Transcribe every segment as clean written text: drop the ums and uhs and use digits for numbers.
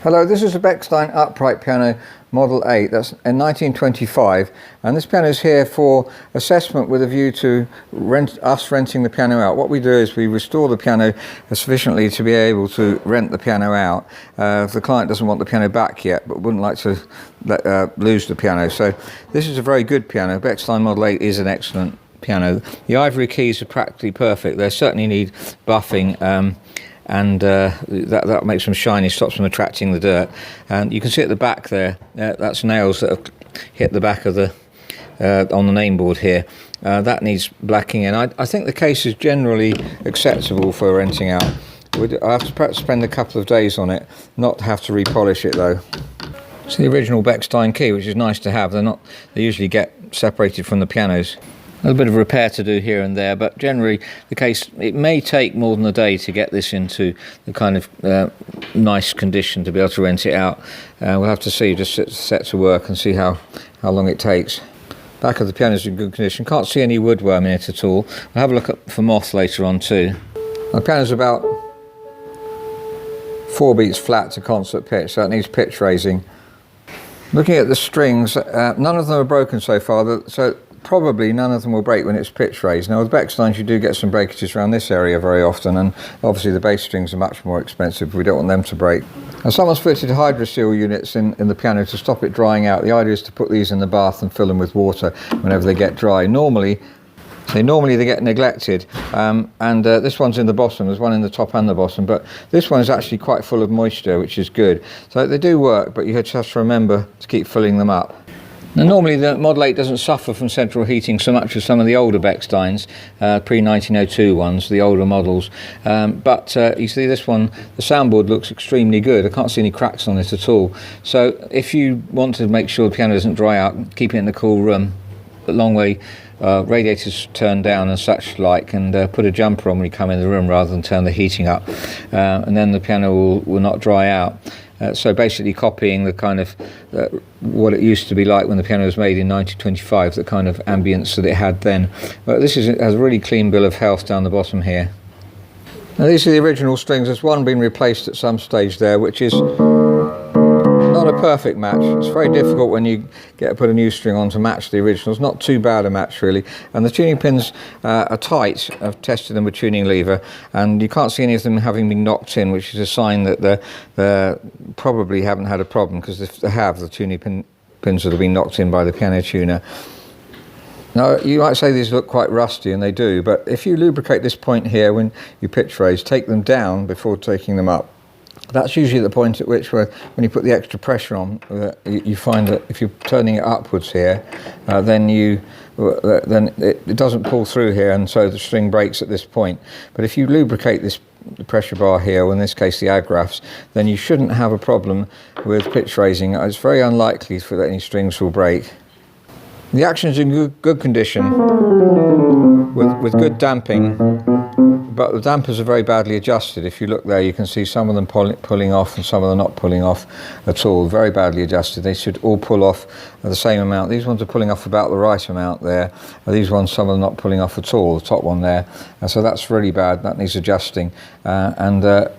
Hello, this is a Bechstein upright piano Model 8, that's in 1925, and this piano is here for assessment with a view to renting the piano out. What we do is we restore the piano sufficiently to be able to rent the piano out. If the client doesn't want the piano back yet but wouldn't like to lose the piano. So this is a very good piano. Bechstein Model 8 is an excellent piano. The ivory keys are practically perfect. They certainly need buffing. And that makes them shiny, stops them attracting the dirt. And you can see at the back there, that's nails that have hit the back of the on the name board here. That needs blacking in. I think the case is generally acceptable for renting out. I have to perhaps spend a couple of days on it, not have to repolish it though. It's the original Bechstein key, which is nice to have. They usually get separated from the pianos. A little bit of repair to do here and there, but generally the case, it may take more than a day to get this into the kind of nice condition to be able to rent it out. We'll have to see, just set to work and see how long it takes. Back of the piano is in good condition. Can't see any woodworm in it at all. We'll have a look for moth later on too. The piano's about 4 beats flat to concert pitch, so it needs pitch raising. Looking at the strings, none of them are broken so far, so probably none of them will break when it's pitch raised. Now with Bechsteins you do get some breakages around this area very often, and obviously the bass strings are much more expensive. We don't want them to break. Now someone's fitted Hydroseal units in the piano to stop it drying out. The idea is to put these in the bath and fill them with water whenever they get dry. Normally they get neglected, and this one's in the bottom. There's one in the top and the bottom, but this one is actually quite full of moisture, which is good. So they do work, but you just have to remember to keep filling them up. Now normally the Model 8 doesn't suffer from central heating so much as some of the older Bechsteins, pre-1902 ones, the older models, but you see this one, the soundboard looks extremely good. I can't see any cracks on it at all. So if you want to make sure the piano doesn't dry out, keep it in a cool room, a long way, radiators turned down and such like, and put a jumper on when you come in the room rather than turn the heating up, and then the piano will not dry out. So basically copying the kind of what it used to be like when the piano was made in 1925, the kind of ambience that it had then. But this has a really clean bill of health down the bottom here. Now these are the original strings. There's one been replaced at some stage there, which is not a perfect match. It's very difficult when you put a new string on to match the originals. Not too bad a match really. And the tuning pins are tight. I've tested them with tuning lever, and you can't see any of them having been knocked in, which is a sign that they probably haven't had a problem, because if they have, the tuning pins would have been knocked in by the piano tuner. Now you might say these look quite rusty, and they do, but if you lubricate this point here when you pitch raise, take them down before taking them up. That's usually the point at which, when you put the extra pressure on, you find that if you're turning it upwards here, then it doesn't pull through here, and so the string breaks at this point. But if you lubricate this pressure bar here, or in this case the agrafs, then you shouldn't have a problem with pitch raising. It's very unlikely that any strings will break. The action's in good condition with good damping, but the dampers are very badly adjusted. If you look there, you can see some of them pulling off and some of them not pulling off at all. Very badly adjusted. They should all pull off the same amount. These ones are pulling off about the right amount there. These ones, some of them not pulling off at all, the top one there. And so that's really bad. That needs adjusting. The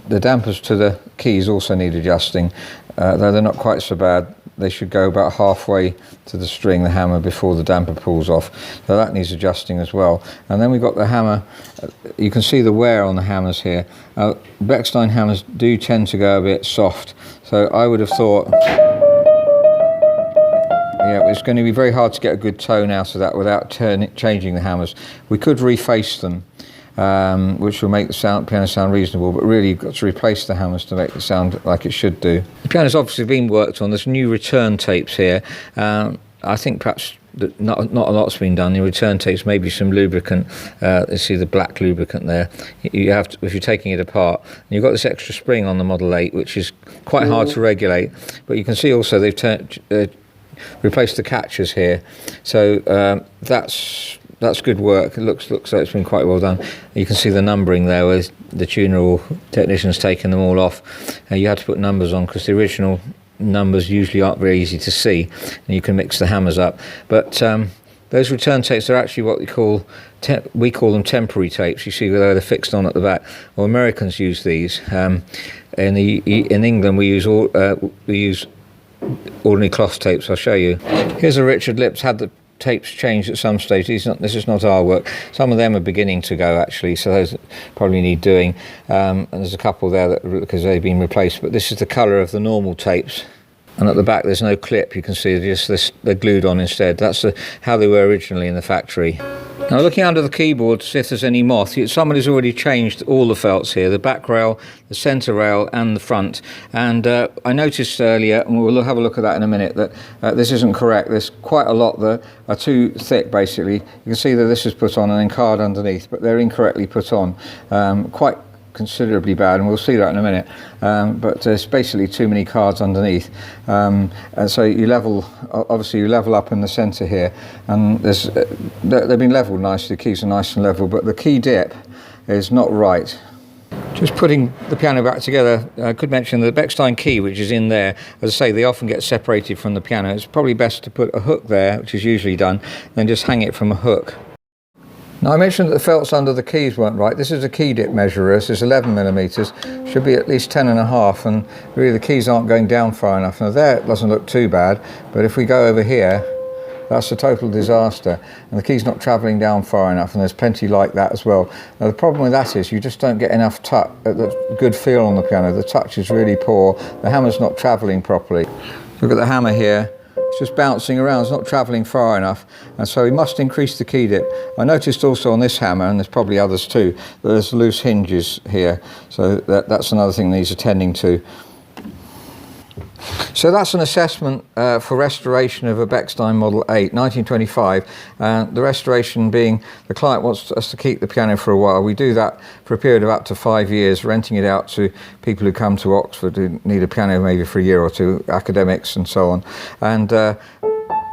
dampers to the keys also need adjusting, though they're not quite so bad. They should go about halfway to the string, the hammer, before the damper pulls off. So that needs adjusting as well. And then we've got the hammer. You can see the wear on the hammers here. Bechstein hammers do tend to go a bit soft. So I would have thought, yeah, it's going to be very hard to get a good tone out of that without changing the hammers. We could reface them, which will make the piano sound reasonable, but really you've got to replace the hammers to make it sound like it should do. The piano's obviously been worked on. There's new return tapes here. I think perhaps not a lot's been done. The return tapes, maybe some lubricant. You see the black lubricant there. You have to, if you're taking it apart, and you've got this extra spring on the Model 8, which is quite hard to regulate. But you can see also they've replaced the catchers here. So that's good work. It looks like it's been quite well done. You can see the numbering there, where the tuner or technician's taken them all off. You had to put numbers on because the original numbers usually aren't very easy to see, and you can mix the hammers up. But those return tapes are actually what we call we call them temporary tapes. You see where they're fixed on at the back. Well, Americans use these. in England we use ordinary cloth tapes. I'll show you. Here's a Richard Lips, had the tapes changed at some stage. This is not our work. Some of them are beginning to go actually, so those probably need doing. And there's a couple there that because they've been replaced. But this is the colour of the normal tapes. And at the back there's no clip, you can see they're glued on instead. That's how they were originally in the factory. Now looking under the keyboard to see if there's any moth, somebody's already changed all the felts here, the back rail, the centre rail and the front. And I noticed earlier, and we'll have a look at that in a minute, that this isn't correct. There's quite a lot that are too thick basically. You can see that this is put on and then card underneath, but they're incorrectly put on. Quite considerably bad, and we'll see that in a minute, but there's basically too many cards underneath, and so you level up in the center here, and they've been leveled nicely. The keys are nice and level, but the key dip is not right. Just putting the piano back together, I could mention the Bechstein key which is in there. As I say, they often get separated from the piano. It's probably best to put a hook there, which is usually done, then just hang it from a hook. Now I mentioned that the felts under the keys weren't right. This is a key dip measurer. This is 11 millimeters. Should be at least 10.5, and really the keys aren't going down far enough. Now there it doesn't look too bad, but if we go over here, that's a total disaster, and the key's not travelling down far enough, and there's plenty like that as well. Now the problem with that is you just don't get enough good feel on the piano. The touch is really poor. The hammer's not travelling properly. Look at the hammer here. It's just bouncing around, it's not travelling far enough, and so we must increase the key dip. I noticed also on this hammer, and there's probably others too, that there's loose hinges here, so that's another thing that needs attending to. So that's an assessment for restoration of a Bechstein Model 8, 1925. The restoration being the client wants us to keep the piano for a while. We do that for a period of up to 5 years, renting it out to people who come to Oxford who need a piano maybe for a year or two, academics and so on. And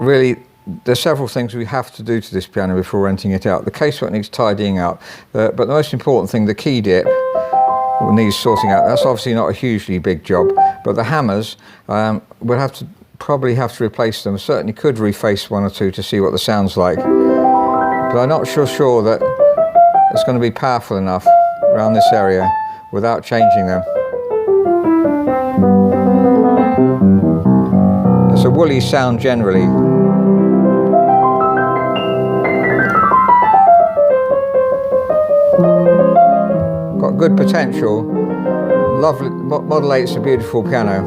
really, there's several things we have to do to this piano before renting it out. The casework needs tidying out, but the most important thing, the key dip, needs sorting out. That's obviously not a hugely big job, but the hammers, we'll probably have to replace them. Certainly could reface one or two to see what the sound's like, but I'm not sure that it's going to be powerful enough around this area without changing them. It's a woolly sound generally. Got good potential. Lovely. Model 8's a beautiful piano.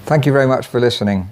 Thank you very much for listening.